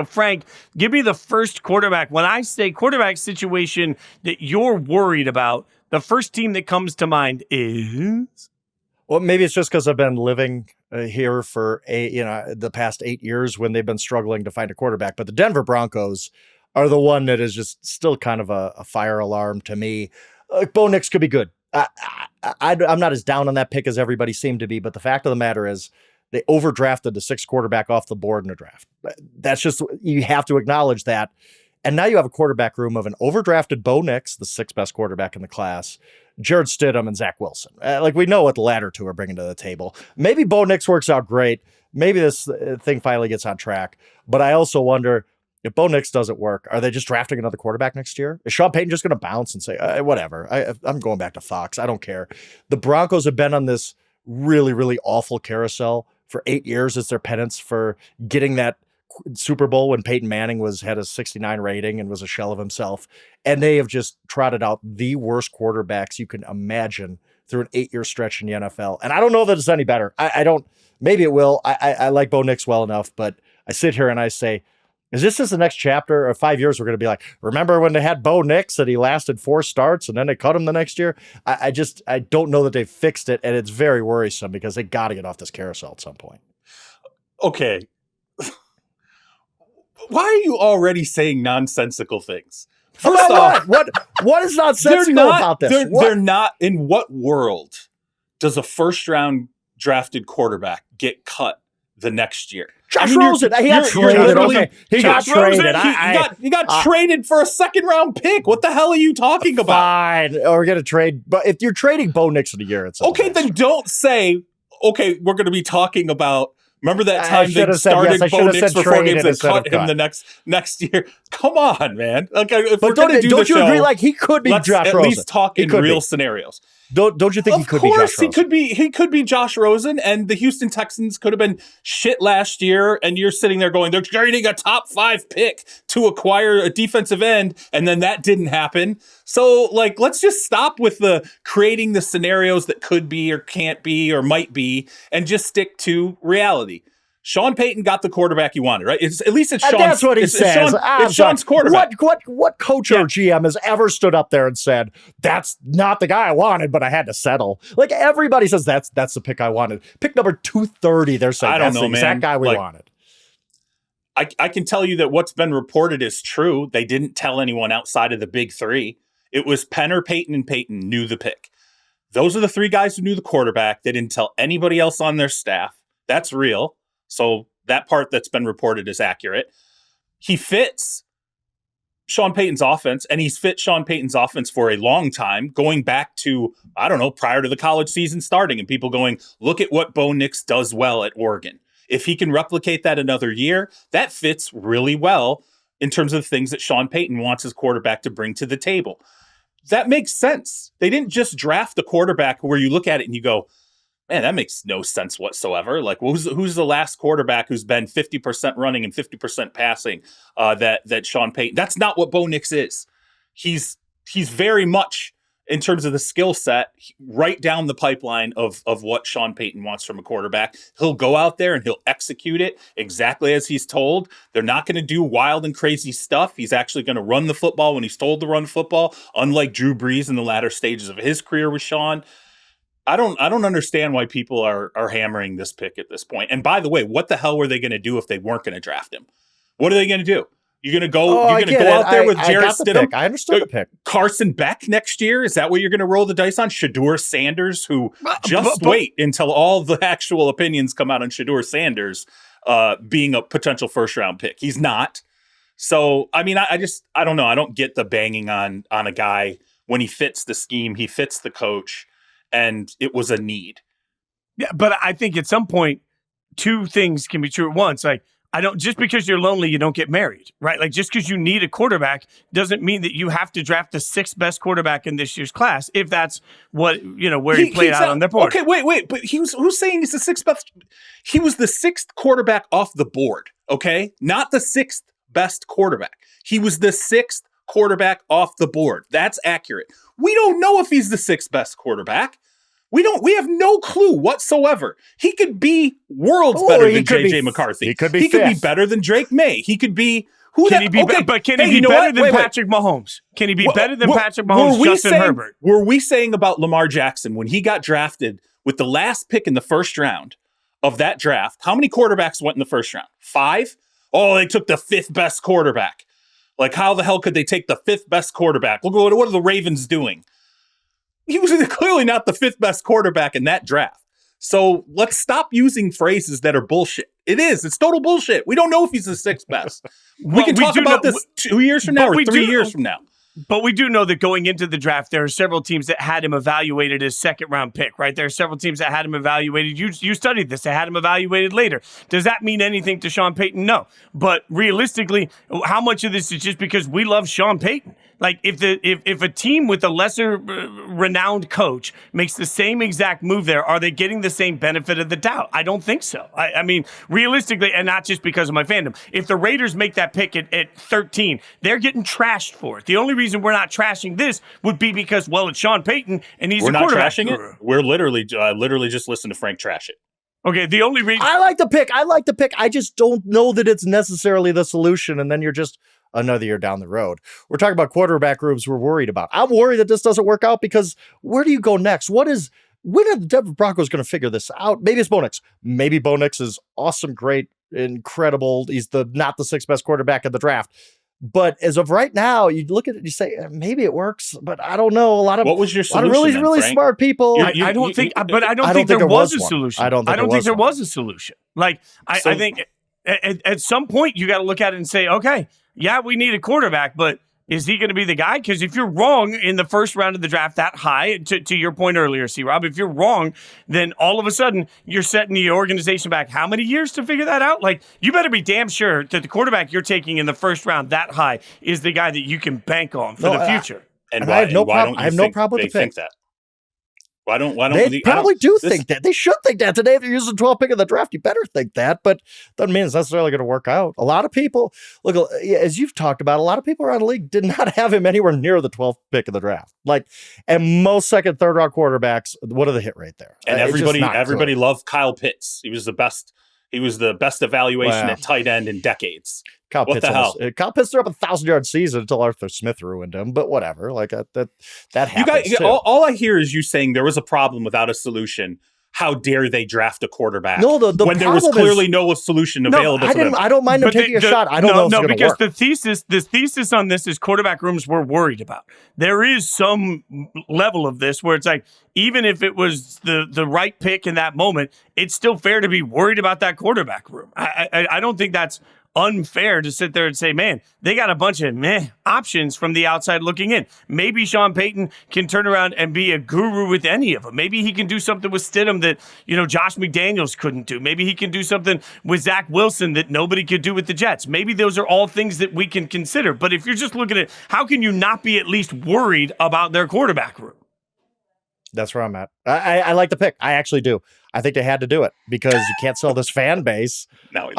Frank, give me the first quarterback. When I say quarterback situation that you're worried about, the first team that comes to mind is... Well, maybe it's just because I've been living here for the past 8 years when they've been struggling to find a quarterback. But the Denver Broncos are the one that is just still kind of a fire alarm to me. Bo Nix could be good. I'm not as down on that pick as everybody seemed to be, but the fact of the matter is they overdrafted the 6th quarterback off the board in a draft. That's just, you have to acknowledge that. And now you have a quarterback room of an overdrafted Bo Nix, the 6th best quarterback in the class, Jared Stidham, and Zach Wilson. We know what the latter two are bringing to the table. Maybe Bo Nix works out great. Maybe this thing finally gets on track. But I also wonder, if Bo Nix doesn't work, are they just drafting another quarterback next year? Is Sean Payton just going to bounce and say, whatever, I'm going back to Fox. I don't care. The Broncos have been on this really, really awful carousel for 8 years as their penance for getting that Super Bowl when Peyton Manning had a 69 rating and was a shell of himself. And they have just trotted out the worst quarterbacks you can imagine through an 8-year stretch in the NFL. And I don't know that it's any better. I don't, maybe it will. I like Bo Nix well enough, but I sit here and I say, is this just the next chapter? Or 5 years, we're going to be like, remember when they had Bo Nix and he lasted 4 starts and then they cut him the next year? I don't know that they fixed it. And it's very worrisome because they got to get off this carousel at some point. Okay. Why are you already saying nonsensical things? First off, what is nonsensical about this? They're not. In what world does a first-round drafted quarterback get cut the next year? Josh Rosen. He got traded. Okay, he got traded. He got traded for a second-round pick. What the hell are you talking about? Fine, we're gonna trade. But if you're trading Bo Nix in a year, it's okay. Then don't say, okay, we're going to be talking about. Remember that time they started Bo Nix for 4 games and cut him the next year? Come on, man. Okay, if we're going to do the show, agree? Like he could be Josh Rosen. At least talk in real scenarios. Don't you think he could be Josh Rosen? Of course, he could be Josh Rosen, and the Houston Texans could have been shit last year, and you're sitting there going, they're trading a top 5 pick to acquire a defensive end, and then that didn't happen. So, let's just stop with the creating the scenarios that could be or can't be or might be, and just stick to reality. Sean Payton got the quarterback he wanted, right? At least it's Sean's. That's what he says. It's Sean's quarterback. What coach or GM has ever stood up there and said, that's not the guy I wanted, but I had to settle? Like everybody says, that's the pick I wanted. Pick number 230, they're saying that's the exact guy we wanted. I can tell you that what's been reported is true. They didn't tell anyone outside of the big 3. It was Penner, Payton, and Payton knew the pick. Those are the 3 guys who knew the quarterback. They didn't tell anybody else on their staff. That's real. So that part that's been reported is accurate. He fits Sean Payton's offense, and he's fit Sean Payton's offense for a long time, going back to, I don't know, prior to the college season starting, and people going, look at what Bo Nix does well at Oregon. If he can replicate that another year, that fits really well in terms of the things that Sean Payton wants his quarterback to bring to the table. That makes sense. They didn't just draft a quarterback where you look at it and you go, man, that makes no sense whatsoever. Like, who's the last quarterback who's been 50% running and 50% passing that Sean Payton? That's not what Bo Nix is. He's very much, in terms of the skill set, right down the pipeline of what Sean Payton wants from a quarterback. He'll go out there and he'll execute it exactly as he's told. They're not going to do wild and crazy stuff. He's actually going to run the football when he's told to run the football, unlike Drew Brees in the latter stages of his career with Sean. I don't understand why people are hammering this pick at this point. And by the way, what the hell were they going to do if they weren't going to draft him? What are they going to do? You're going to go out there with Jarrett Stidham? I understood the pick. Carson Beck next year? Is that what you're going to roll the dice on? Shedeur Sanders, who wait until all the actual opinions come out on Shedeur Sanders being a potential first-round pick. He's not. So, I mean, I don't know. I don't get the banging on a guy when he fits the scheme, he fits the coach, and it was a need. Yeah, but I think at some point, 2 things can be true at once. Like, just because you're lonely, you don't get married, right? Like, just because you need a quarterback doesn't mean that you have to draft the 6th best quarterback in this year's class, if that's what, where he played out on their board. Okay, wait, but who's saying he's the 6th best? He was the 6th quarterback off the board, okay? Not the 6th best quarterback. He was the 6th quarterback off the board. That's accurate. We don't know if he's the 6th best quarterback. We have no clue whatsoever. He could be worlds better than JJ McCarthy. He could be better than Drake May. He could be Can he be better than Patrick Mahomes? Can he be better than Patrick Mahomes, Justin Herbert? Were we saying about Lamar Jackson when he got drafted with the last pick in the first round of that draft? How many quarterbacks went in the first round? 5? Oh, they took the 5th best quarterback. Like, how the hell could they take the 5th best quarterback? Look, what are the Ravens doing? He was clearly not the 5th best quarterback in that draft. So let's stop using phrases that are bullshit. It's total bullshit. We don't know if he's the 6th best. We can talk about this 2 years from now or 3 years from now. But we do know that going into the draft, there are several teams that had him evaluated as second-round pick, right? There are several teams that had him evaluated. You studied this. They had him evaluated later. Does that mean anything to Sean Payton? No. But realistically, how much of this is just because we love Sean Payton? Like, if a team with a lesser renowned coach makes the same exact move there, are they getting the same benefit of the doubt? I don't think so. I mean, realistically, and not just because of my fandom, if the Raiders make that pick at 13, they're getting trashed for it. The only reason we're not trashing this would be because, well, it's Sean Payton, and he's a quarterback. We're not trashing it? We're literally just listen to Frank trash it. Okay, the only reason... I like the pick. I just don't know that it's necessarily the solution, and then you're just another year down the road. We're talking about quarterback rooms we're worried about. I'm worried that this doesn't work out because where do you go next? When are the Denver Broncos going to figure this out? Maybe it's Bo Nix. Maybe Bo Nix is awesome, great, incredible. He's not the 6th best quarterback in the draft. But as of right now, you look at it and you say, maybe it works, but I don't know. What was your solution? A lot of really Frank? smart people. I don't think there was a solution. I don't think there was a solution. Like, I think at some point you got to look at it and say, okay, yeah, we need a quarterback, but is he going to be the guy? Because if you're wrong in the first round of the draft that high, to your point earlier, C-Rob, if you're wrong, then all of a sudden you're setting the organization back how many years to figure that out? Like, you better be damn sure that the quarterback you're taking in the first round that high is the guy that you can bank on for the future. I have no problem with the pick. That? Why don't they probably think that? They should think that today. If you're using 12th pick of the draft, you better think that. But doesn't mean it's necessarily going to work out. A lot of people, look, as you've talked about, a lot of people around the league did not have him anywhere near the 12th pick of the draft. Like, and most second, third round quarterbacks, what are the hit rate there? And everybody loved Kyle Pitts. He was the best. He was the best evaluation at tight end in decades. Kyle Pitts threw up a 1,000-yard season until Arthur Smith ruined him, but whatever. Like that happens. All I hear is you saying there was a problem without a solution. How dare they draft a quarterback? No, when there was clearly no solution available. I don't mind them taking a shot. I don't know if it's going to work. The thesis on this is quarterback rooms we're worried about. There is some level of this where it's like, even if it was the right pick in that moment, it's still fair to be worried about that quarterback room. I don't think that's unfair to sit there and say, man, they got a bunch of options from the outside looking in. Maybe Sean Payton can turn around and be a guru with any of them. Maybe he can do something with Stidham that, Josh McDaniels couldn't do. Maybe he can do something with Zach Wilson that nobody could do with the Jets. Maybe those are all things that we can consider. But if you're just looking at how can you not be at least worried about their quarterback room? That's where I'm at. I like the pick. I actually do. I think they had to do it because you can't sell this fan base. No,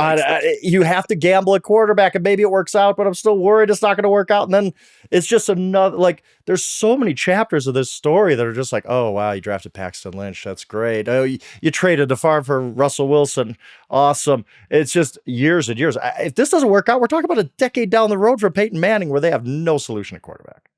you have to gamble at quarterback, and maybe it works out, but I'm still worried it's not going to work out. And then it's just another, like, there's so many chapters of this story that are just like, oh, wow, you drafted Paxton Lynch. That's great. Oh, you traded DeFar for Russell Wilson. Awesome. It's just years and years. If this doesn't work out, we're talking about a decade down the road for Peyton Manning where they have no solution at quarterback.